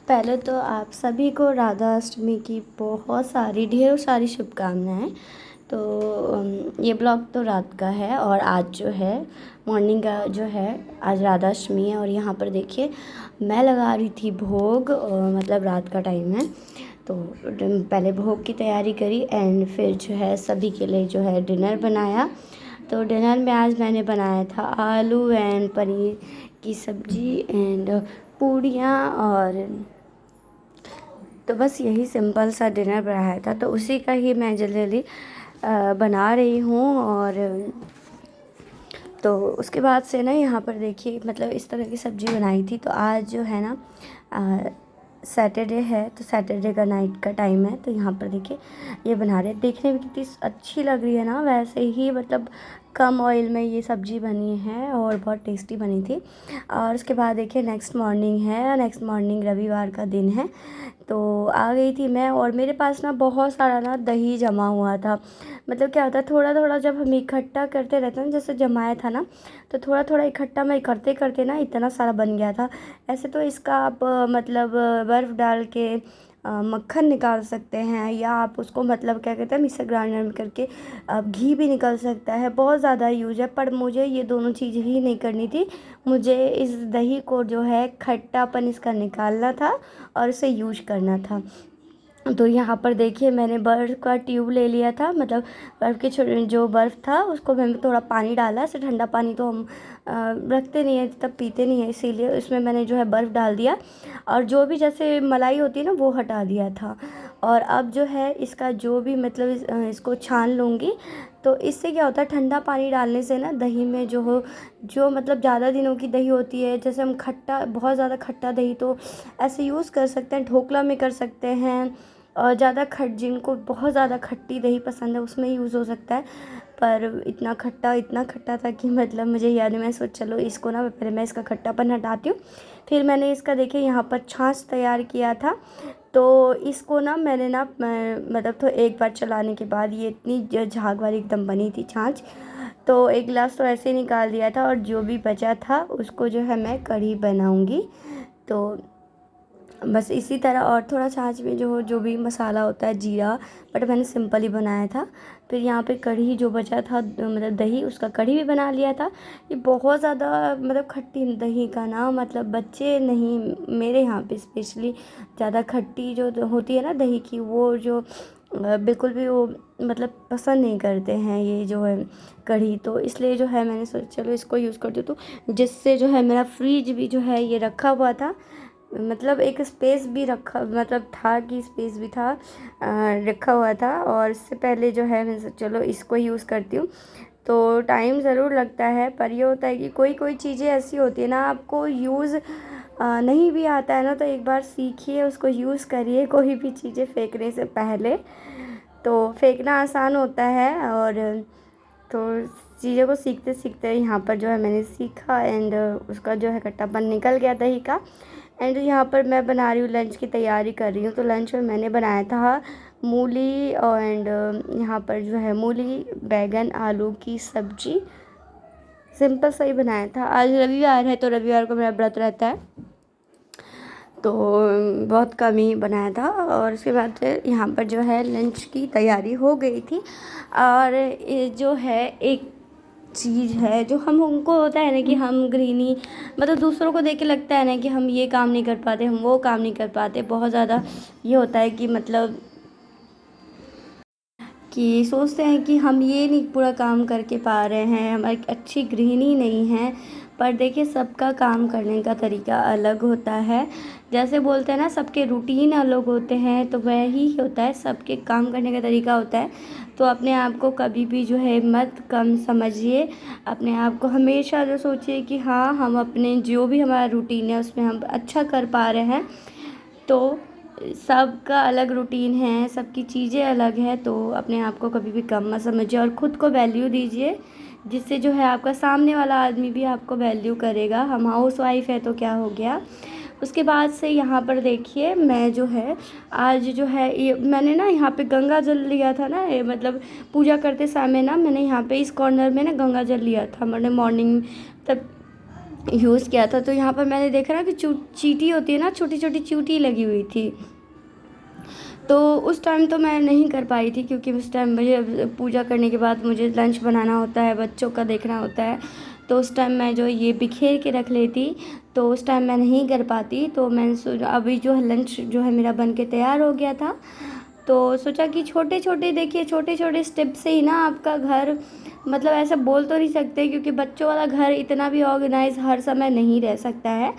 पहले तो आप सभी को राधा अष्टमी की बहुत सारी ढेरों सारी शुभकामनाएं। तो ये ब्लॉग तो रात का है और आज जो है मॉर्निंग का जो है, आज राधा अष्टमी है। और यहाँ पर देखिए मैं लगा रही थी भोग, मतलब रात का टाइम है तो पहले भोग की तैयारी करी एंड फिर जो है सभी के लिए जो है डिनर बनाया। तो डिनर में आज मैंने बनाया था आलू एंड पनीर की सब्ज़ी एंड पूड़ियाँ, और तो बस यही सिंपल सा डिनर बनाया था। तो उसी का ही मैं जल्दी जल्दी बना रही हूँ। और तो उसके बाद से ना यहाँ पर देखिए मतलब इस तरह की सब्ज़ी बनाई थी। तो आज जो है ना सैटरडे है, तो सैटरडे का नाइट का टाइम है। तो यहाँ पर देखिए ये बना रहे हैं, देखने में कितनी अच्छी लग रही है ना। वैसे ही मतलब कम ऑयल में ये सब्ज़ी बनी है और बहुत टेस्टी बनी थी। और उसके बाद देखिए नेक्स्ट मॉर्निंग है, नेक्स्ट मॉर्निंग रविवार का दिन है। तो आ गई थी मैं और मेरे पास ना बहुत सारा ना दही जमा हुआ था। मतलब क्या होता है, थोड़ा थोड़ा जब हम इकट्ठा करते रहते हैं, जैसे जमाया था ना, तो थोड़ा थोड़ा इकट्ठा मैं करते करते ना इतना सारा बन गया था। ऐसे तो इसका आप मतलब बर्फ़ डाल के मक्खन निकाल सकते हैं, या आप उसको मतलब क्या कहते हैं मिक्सर ग्राइंडर में करके आप घी भी निकल सकता है। बहुत ज़्यादा यूज है, पर मुझे ये दोनों चीज़ ही नहीं करनी थी। मुझे इस दही को जो है खट्टापन इसका निकालना था और इसे यूज करना था। तो यहाँ पर देखिए मैंने बर्फ़ का ट्यूब ले लिया था, मतलब बर्फ़ के जो बर्फ़ था उसको मैंने थोड़ा पानी डाला। ऐसे ठंडा पानी तो हम रखते नहीं है, तब पीते नहीं है, इसीलिए इसमें मैंने जो है बर्फ़ डाल दिया और जो भी जैसे मलाई होती है ना वो हटा दिया था। और अब जो है इसका जो भी मतलब इसको छान लूँगी। तो इससे क्या होता है, ठंडा पानी डालने से ना दही में जो मतलब ज़्यादा दिनों की दही होती है, जैसे हम खट्टा बहुत ज़्यादा खट्टा दही तो ऐसे यूज़ कर सकते हैं, ढोकला में कर सकते हैं। और ज़्यादा जिनको बहुत ज़्यादा खट्टी दही पसंद है उसमें यूज़ हो सकता है। पर इतना खट्टा था कि मतलब मुझे याद नहीं, मैं सोच चलो इसको ना पहले मैं इसका खट्टापन हटाती हूँ। फिर मैंने इसका देखिए यहाँ पर छाछ तैयार किया था। तो इसको ना मैंने ना मतलब तो एक बार चलाने के बाद ये इतनी झाग वाली एकदम बनी थी छाछ। तो एक गिलास तो ऐसे ही निकाल दिया था और जो भी बचा था उसको जो है मैं कढ़ी बनाऊँगी। तो बस इसी तरह और थोड़ा छाछ में जो भी मसाला होता है, जीरा, बट मैंने सिंपल ही बनाया था। फिर यहाँ पे कढ़ी जो बचा था मतलब दही, उसका कढ़ी भी बना लिया था। ये बहुत ज़्यादा मतलब खट्टी दही का ना मतलब बच्चे नहीं, मेरे यहाँ पे स्पेशली ज़्यादा खट्टी जो होती है ना दही की, वो जो बिल्कुल भी वो मतलब पसंद नहीं करते हैं ये जो है कढ़ी। तो इसलिए जो है मैंने सोचा चलो इसको यूज़ करती हूँ। तो जिससे जो है मेरा फ्रिज भी जो है ये रखा हुआ था, मतलब एक स्पेस भी रखा मतलब था कि स्पेस भी था रखा हुआ था। और इससे पहले जो है मैं चलो इसको यूज़ करती हूँ। तो टाइम ज़रूर लगता है, पर ये होता है कि कोई कोई चीज़ें ऐसी होती है ना, आपको यूज़ नहीं भी आता है ना, तो एक बार सीखिए, उसको यूज़ करिए कोई भी चीज़ें फेंकने से पहले। तो फेंकना आसान होता है, और तो चीज़ों को सीखते सीखते यहाँ पर जो है मैंने सीखा एंड उसका जो है खट्टापन निकल गया दही का। एंड यहाँ पर मैं बना रही हूँ, लंच की तैयारी कर रही हूँ। तो लंच में मैंने बनाया था मूली और एंड यहाँ पर जो है मूली बैगन आलू की सब्जी, सिंपल सा ही बनाया था। आज रविवार है तो रविवार को मेरा व्रत रहता है, तो बहुत कम ही बनाया था। और उसके बाद फिर यहाँ पर जो है लंच की तैयारी हो गई थी। और ये जो है एक चीज़ है जो हम उनको होता है ना कि हम गृहिणी मतलब दूसरों को देख के लगता है ना कि हम ये काम नहीं कर पाते, हम वो काम नहीं कर पाते, बहुत ज़्यादा ये होता है कि मतलब कि सोचते हैं कि हम ये नहीं पूरा काम करके पा रहे हैं, हम एक अच्छी गृहिणी नहीं हैं। पर देखिए सबका काम करने का तरीका अलग होता है। जैसे बोलते हैं ना सबके रूटीन अलग होते हैं, तो वही होता है, सबके काम करने का तरीका होता है। तो अपने आप को कभी भी जो है मत कम समझिए, अपने आप को हमेशा जो सोचिए कि हाँ हम अपने जो भी हमारा रूटीन है उसमें हम अच्छा कर पा रहे हैं। तो सबका अलग रूटीन है, सबकी चीज़ें अलग हैं, तो अपने आप को कभी भी कम मत समझिए और ख़ुद को वैल्यू दीजिए, जिससे जो है आपका सामने वाला आदमी भी आपको वैल्यू करेगा। हम हाउस वाइफ है तो क्या हो गया। उसके बाद से यहाँ पर देखिए मैं जो है आज जो है ये मैंने ना यहाँ पे गंगा जल लिया था ना, ये मतलब पूजा करते समय ना मैंने यहाँ पे इस कॉर्नर में ना गंगा जल लिया था, मैंने मॉर्निंग तब यूज़ किया था। तो यहाँ पर मैंने देखा ना कि चींटी होती है ना, छोटी छोटी चींटी लगी हुई थी। तो उस टाइम तो मैं नहीं कर पाई थी, क्योंकि उस टाइम मुझे पूजा करने के बाद मुझे लंच बनाना होता है, बच्चों का देखना होता है। तो उस टाइम मैं जो ये बिखेर के रख लेती, तो उस टाइम मैं नहीं कर पाती। तो मैंने सोचा अभी जो है लंच जो है मेरा बन के तैयार हो गया था, तो सोचा कि छोटे छोटे, देखिए छोटे छोटे स्टेप से ही ना आपका घर, मतलब ऐसा बोल तो नहीं सकते, क्योंकि बच्चों वाला घर इतना भी ऑर्गेनाइज हर समय नहीं रह सकता है।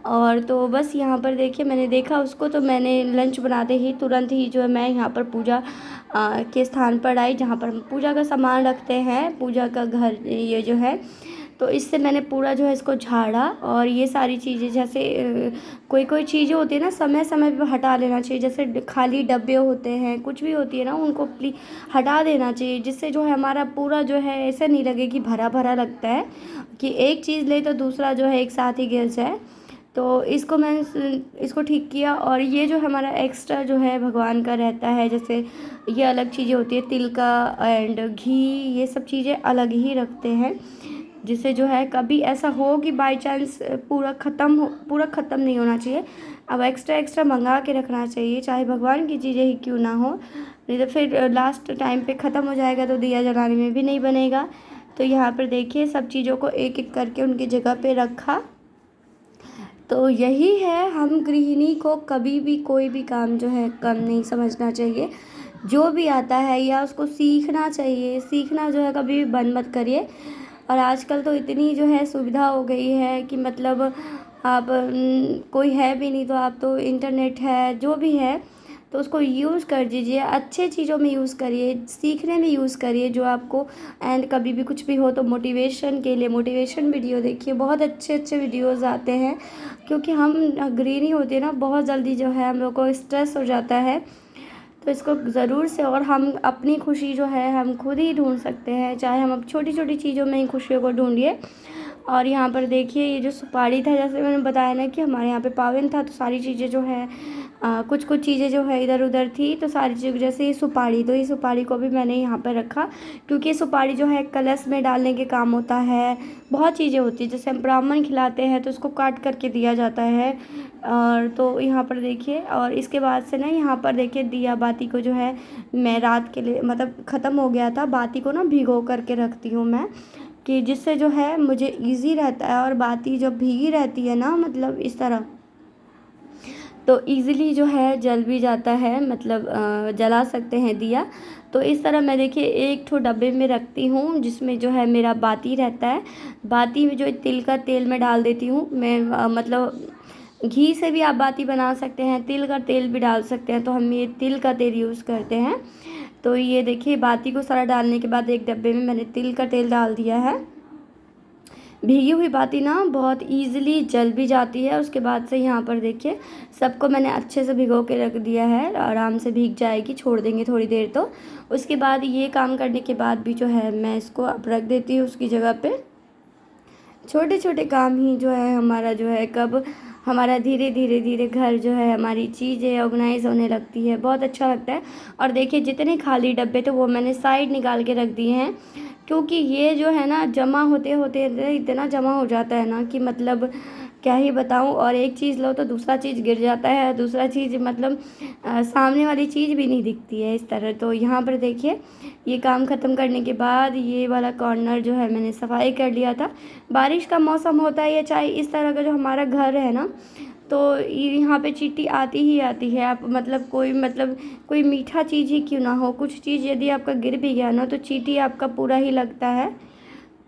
और तो बस यहाँ पर देखिए मैंने देखा उसको, तो मैंने लंच बनाते ही तुरंत ही जो है मैं यहाँ पर पूजा के स्थान पर आई, जहाँ पर हम पूजा का सामान रखते हैं, पूजा का घर ये जो है। तो इससे मैंने पूरा जो है इसको झाड़ा, और ये सारी चीज़ें जैसे कोई कोई चीज़ें होती है ना, समय समय पे हटा लेना चाहिए। जैसे खाली डब्बे होते हैं, कुछ भी होती है ना, उनको हटा देना चाहिए, जिससे जो है हमारा पूरा जो है ऐसे नहीं लगे कि भरा भरा लगता है, कि एक चीज़ ले तो दूसरा जो है एक साथ ही गिर जाए। तो इसको मैंने इसको ठीक किया। और ये जो हमारा एक्स्ट्रा जो है भगवान का रहता है, जैसे ये अलग चीज़ें होती है, तिल का एंड घी, ये सब चीज़ें अलग ही रखते हैं, जिससे जो है कभी ऐसा हो कि बाई चांस पूरा ख़त्म नहीं होना चाहिए। अब एक्स्ट्रा एक्स्ट्रा मंगा के रखना चाहिए, चाहे भगवान की चीज़ें ही क्यों ना हो, नहीं तो फिर लास्ट टाइम पे ख़त्म हो जाएगा तो दिया जलाने में भी नहीं बनेगा। तो यहाँ पर देखिए सब चीज़ों को एक एक करके उनकी जगह पे रखा। तो यही है, हम गृहिणी को कभी भी कोई भी काम जो है कम नहीं समझना चाहिए। जो भी आता है या उसको सीखना चाहिए, सीखना जो है कभी भी बंद मत करिए। और आजकल तो इतनी जो है सुविधा हो गई है कि मतलब आप कोई है भी नहीं तो आप तो इंटरनेट है, जो भी है तो उसको यूज़ कर दीजिए, अच्छे चीज़ों में यूज़ करिए, सीखने में यूज़ करिए जो आपको। एंड कभी भी कुछ भी हो तो मोटिवेशन के लिए मोटिवेशन वीडियो देखिए, बहुत अच्छे अच्छे वीडियोज़ आते हैं। क्योंकि हम गृहिणी होते हैं ना, बहुत जल्दी जो है हम लोग को स्ट्रेस हो जाता है। तो इसको ज़रूर से, और हम अपनी खुशी जो है हम खुद ही ढूंढ सकते हैं, चाहे हम अब छोटी छोटी चीज़ों में ही खुशियों को ढूंढिए। और यहाँ पर देखिए ये जो सुपारी था, जैसे मैंने बताया ना कि हमारे यहाँ पे पावन था, तो सारी चीज़ें जो है कुछ कुछ चीज़ें जो है इधर उधर थी, तो सारी चीज़ जैसे ये सुपारी, तो ये सुपारी को भी मैंने यहाँ पर रखा, क्योंकि ये सुपारी जो है कलश में डालने के काम होता है। बहुत चीज़ें होती है, जैसे हम ब्राह्मण खिलाते हैं तो उसको काट करके दिया जाता है। और तो यहाँ पर देखिए, और इसके बाद से ना यहाँ पर देखिए दिया बाती को जो है मैं रात के लिए, मतलब ख़त्म हो गया था, बाती को ना भिगो करके रखती हूँ मैं, कि जिससे जो है मुझे इजी रहता है। और बाती जब भीगी रहती है ना, मतलब इस तरह, तो इजीली जो है जल भी जाता है, मतलब जला सकते हैं दिया। तो इस तरह मैं देखिए एक ठो डब्बे में रखती हूँ, जिसमें जो है मेरा बाती रहता है। बाती में जो तिल का तेल मैं डाल देती हूँ मैं, मतलब घी से भी आप बाती बना सकते हैं, तिल का तेल भी डाल सकते हैं, तो हम ये तिल का तेल यूज़ करते हैं। तो ये देखिए बाती को सारा डालने के बाद एक डब्बे में मैंने तिल का तेल डाल दिया है। भीगी हुई बाती ना बहुत ईज़िली जल भी जाती है। उसके बाद से यहाँ पर देखिए सबको मैंने अच्छे से भिगो के रख दिया है, आराम से भीग जाएगी, छोड़ देंगे थोड़ी देर। तो उसके बाद ये काम करने के बाद भी जो है मैं इसको अब रख देती हूँ उसकी जगह पे। छोटे छोटे काम ही जो है हमारा जो है कब हमारा धीरे धीरे धीरे घर जो है हमारी चीज़ें ऑर्गेनाइज होने लगती है, बहुत अच्छा लगता है। और देखिए जितने खाली डब्बे थे वो मैंने साइड निकाल के रख दिए हैं, क्योंकि ये जो है ना जमा होते होते इतना जमा हो जाता है ना कि मतलब क्या ही बताऊं। और एक चीज़ लो तो दूसरा चीज़ गिर जाता है, दूसरा चीज़ मतलब सामने वाली चीज़ भी नहीं दिखती है इस तरह। तो यहाँ पर देखिए ये काम ख़त्म करने के बाद ये वाला कॉर्नर जो है मैंने सफाई कर लिया था। बारिश का मौसम होता है या चाहे इस तरह का जो हमारा घर है ना, तो यहाँ पे चींटी आती ही आती है। आप मतलब कोई मीठा चीज़ ही क्यों ना हो, कुछ चीज़ यदि आपका गिर भी गया ना तो चींटी आपका पूरा ही लगता है।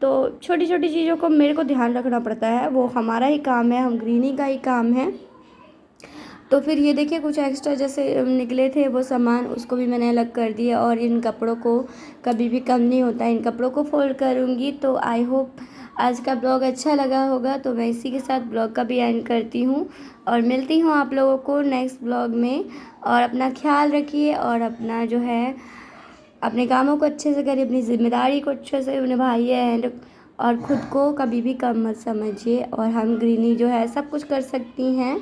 तो छोटी छोटी चीज़ों को मेरे को ध्यान रखना पड़ता है, वो हमारा ही काम है, हम गृहिणी का ही काम है। तो फिर ये देखिए कुछ एक्स्ट्रा जैसे निकले थे वो सामान, उसको भी मैंने अलग कर दिया। और इन कपड़ों को कभी भी कम नहीं होता, इन कपड़ों को फोल्ड करूँगी। तो आई होप आज का ब्लॉग अच्छा लगा होगा। तो मैं इसी के साथ ब्लॉग का भी एंड करती हूँ और मिलती हूँ आप लोगों को नेक्स्ट ब्लॉग में। और अपना ख्याल रखिए और अपना जो है अपने कामों को अच्छे से करिए, अपनी ज़िम्मेदारी को अच्छे से निभाइए एंड और ख़ुद को कभी भी कम मत समझिए। और हम गृहिणी जो है सब कुछ कर सकती हैं।